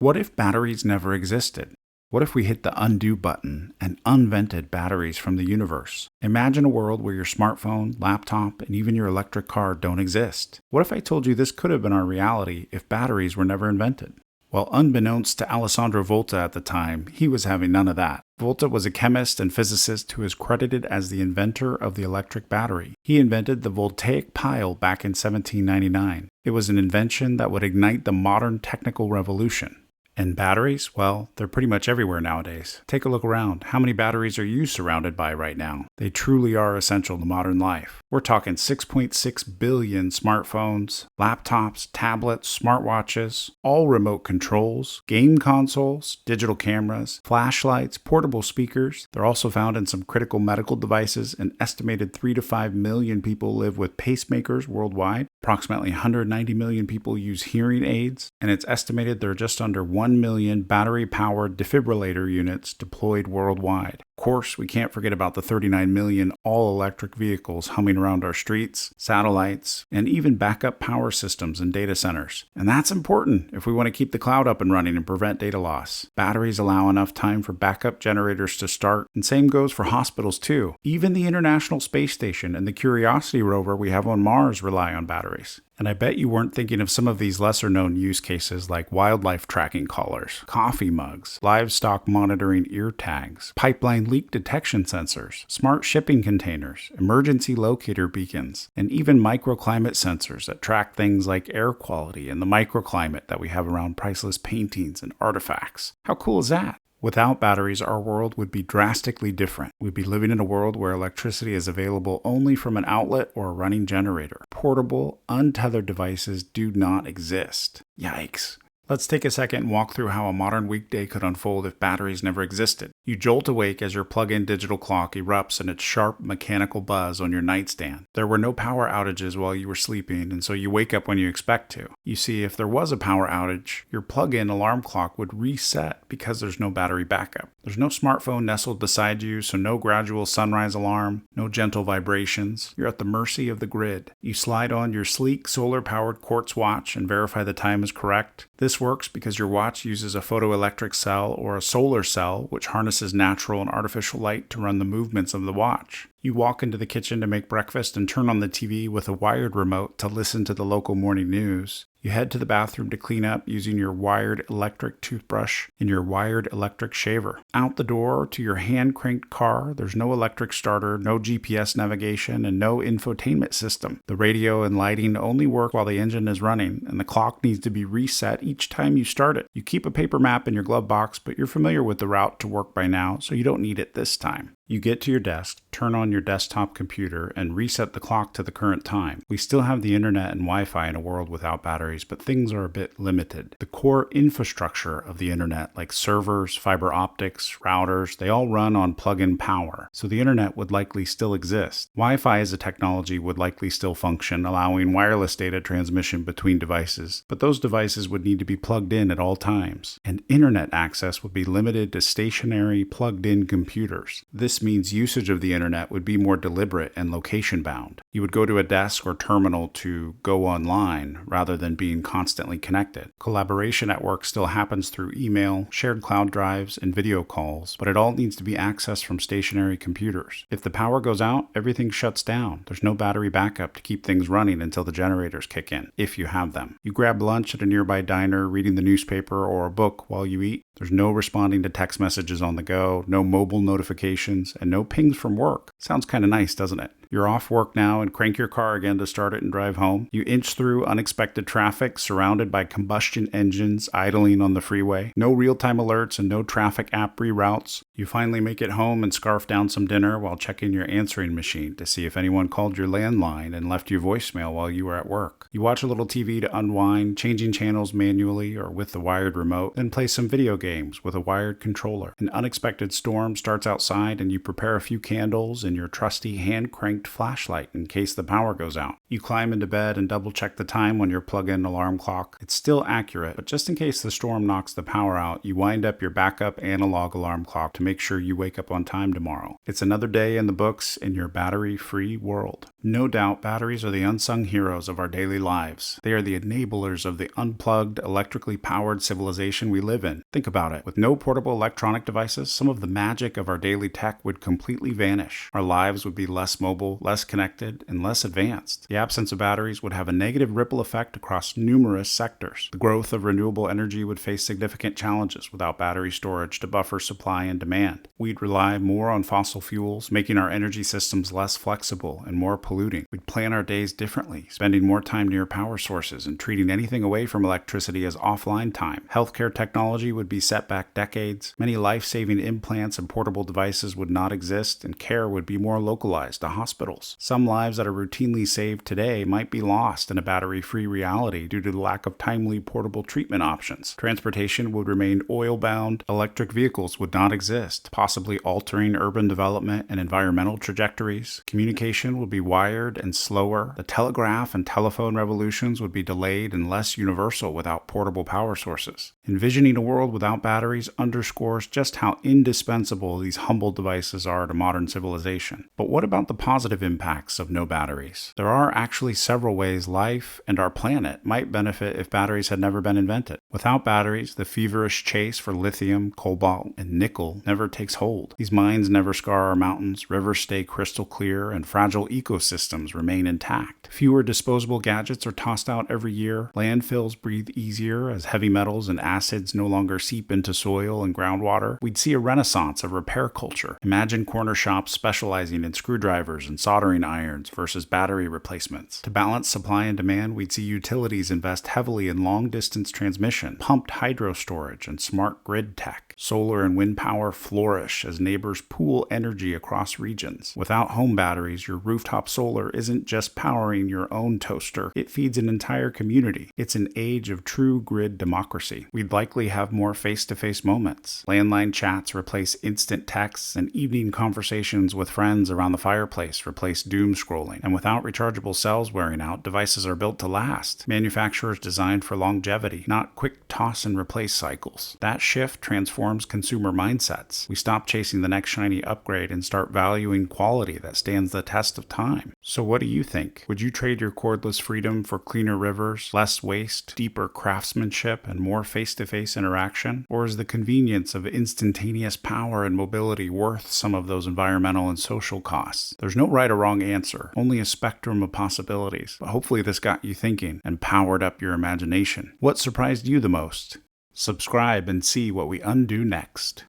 What if batteries never existed? What if we hit the undo button and unvented batteries from the universe? Imagine a world where your smartphone, laptop, and even your electric car don't exist. What if I told you this could have been our reality if batteries were never invented? Well, unbeknownst to Alessandro Volta at the time, he was having none of that. Volta was a chemist and physicist who is credited as the inventor of the electric battery. He invented the voltaic pile back in 1799. It was an invention that would ignite the modern technical revolution. And batteries? Well, they're pretty much everywhere nowadays. Take a look around. How many batteries are you surrounded by right now? They truly are essential to modern life. We're talking 6.6 billion smartphones, laptops, tablets, smartwatches, all remote controls, game consoles, digital cameras, flashlights, portable speakers. They're also found in some critical medical devices. An estimated 3 to 5 million people live with pacemakers worldwide. Approximately 190 million people use hearing aids, and it's estimated there are just under 1 million battery-powered defibrillator units deployed worldwide. Of course, we can't forget about the 39 million all-electric vehicles humming around our streets, satellites, and even backup power systems in data centers. And that's important if we want to keep the cloud up and running and prevent data loss. Batteries allow enough time for backup generators to start, and same goes for hospitals too. Even the International Space Station and the Curiosity rover we have on Mars rely on batteries. And I bet you weren't thinking of some of these lesser-known use cases like wildlife tracking collars, coffee mugs, livestock monitoring ear tags, pipeline leak detection sensors, smart shipping containers, emergency locator beacons, and even microclimate sensors that track things like air quality and the microclimate that we have around priceless paintings and artifacts. How cool is that? Without batteries, our world would be drastically different. We'd be living in a world where electricity is available only from an outlet or a running generator. Portable, untethered devices do not exist. Yikes. Let's take a second and walk through how a modern weekday could unfold if batteries never existed. You jolt awake as your plug-in digital clock erupts in its sharp mechanical buzz on your nightstand. There were no power outages while you were sleeping, and so you wake up when you expect to. You see, if there was a power outage, your plug-in alarm clock would reset because there's no battery backup. There's no smartphone nestled beside you, so no gradual sunrise alarm, no gentle vibrations. You're at the mercy of the grid. You slide on your sleek solar-powered quartz watch and verify the time is correct. This works because your watch uses a photoelectric cell or a solar cell, which harnesses natural and artificial light to run the movements of the watch. You walk into the kitchen to make breakfast and turn on the TV with a wired remote to listen to the local morning news. You head to the bathroom to clean up using your wired electric toothbrush and your wired electric shaver. Out the door to your hand-cranked car, there's no electric starter, no GPS navigation, and no infotainment system. The radio and lighting only work while the engine is running, and the clock needs to be reset each time you start it. You keep a paper map in your glove box, but you're familiar with the route to work by now, so you don't need it this time. You get to your desk, turn on your desktop computer, and reset the clock to the current time. We still have the internet and Wi-Fi in a world without batteries, but things are a bit limited. The core infrastructure of the internet, like servers, fiber optics, routers, they all run on plug-in power, so the internet would likely still exist. Wi-Fi as a technology would likely still function, allowing wireless data transmission between devices, but those devices would need to be plugged in at all times. And internet access would be limited to stationary, plugged-in computers. This means usage of the internet would be more deliberate and location-bound. You would go to a desk or terminal to go online rather than being constantly connected. Collaboration at work still happens through email, shared cloud drives, and video calls, but it all needs to be accessed from stationary computers. If the power goes out, everything shuts down. There's no battery backup to keep things running until the generators kick in, if you have them. You grab lunch at a nearby diner, reading the newspaper or a book while you eat. There's no responding to text messages on the go, no mobile notifications, and no pings from work. Sounds kind of nice, doesn't it? You're off work now and crank your car again to start it and drive home. You inch through unexpected traffic surrounded by combustion engines idling on the freeway. No real-time alerts and no traffic app reroutes. You finally make it home and scarf down some dinner while checking your answering machine to see if anyone called your landline and left you voicemail while you were at work. You watch a little TV to unwind, changing channels manually or with the wired remote, then play some video games with a wired controller. An unexpected storm starts outside and you prepare a few candles in your trusty hand-cranked rigged flashlight in case the power goes out. You climb into bed and double check the time on your plug-in alarm clock. It's still accurate, but just in case the storm knocks the power out, you wind up your backup analog alarm clock to make sure you wake up on time tomorrow. It's another day in the books in your battery-free world. No doubt, batteries are the unsung heroes of our daily lives. They are the enablers of the unplugged, electrically powered civilization we live in. Think about it. With no portable electronic devices, some of the magic of our daily tech would completely vanish. Our lives would be less mobile, less connected, and less advanced. The absence of batteries would have a negative ripple effect across numerous sectors. The growth of renewable energy would face significant challenges without battery storage to buffer supply and demand. We'd rely more on fossil fuels, making our energy systems less flexible and more polluting. We'd plan our days differently, spending more time near power sources and treating anything away from electricity as offline time. Healthcare technology would be set back decades. Many life-saving implants and portable devices would not exist, and care would be more localized to hospitals. Some lives that are routinely saved today might be lost in a battery-free reality due to the lack of timely portable treatment options. Transportation would remain oil-bound. Electric vehicles would not exist, possibly altering urban development and environmental trajectories. Communication would be wired and slower. The telegraph and telephone revolutions would be delayed and less universal without portable power sources. Envisioning a world without batteries underscores just how indispensable these humble devices are to modern civilization. But what about the positive impacts of no batteries? There are actually several ways life and our planet might benefit if batteries had never been invented. Without batteries, the feverish chase for lithium, cobalt, and nickel never takes hold. These mines never scar our mountains, rivers stay crystal clear, and fragile ecosystems remain intact. Fewer disposable gadgets are tossed out every year. Landfills breathe easier as heavy metals and acids no longer seep into soil and groundwater. We'd see a renaissance of repair culture. Imagine corner shops specializing in screwdrivers and soldering irons versus battery replacements. To balance supply and demand, we'd see utilities invest heavily in long-distance transmission, pumped hydro storage, and smart grid tech. Solar and wind power flourish as neighbors pool energy across regions. Without home batteries, your rooftop solar isn't just powering your own toaster. It feeds an entire community. It's an age of true grid democracy. We'd likely have more face-to-face moments. Landline chats replace instant texts, and evening conversations with friends around the fireplace replace doom scrolling. And without rechargeable cells wearing out, devices are built to last. Manufacturers designed for longevity, not quick toss and replace cycles. That shift transforms consumer mindsets. We stop chasing the next shiny upgrade and start valuing quality that stands the test of time. So what do you think? Would you trade your cordless freedom for cleaner rivers, less waste, deeper craftsmanship, and more face-to-face interaction? Or is the convenience of instantaneous power and mobility worth some of those environmental and social costs? There's no right or wrong answer, only a spectrum of possibilities. But hopefully this got you thinking and powered up your imagination. What surprised you the most? Subscribe and see what we undo next.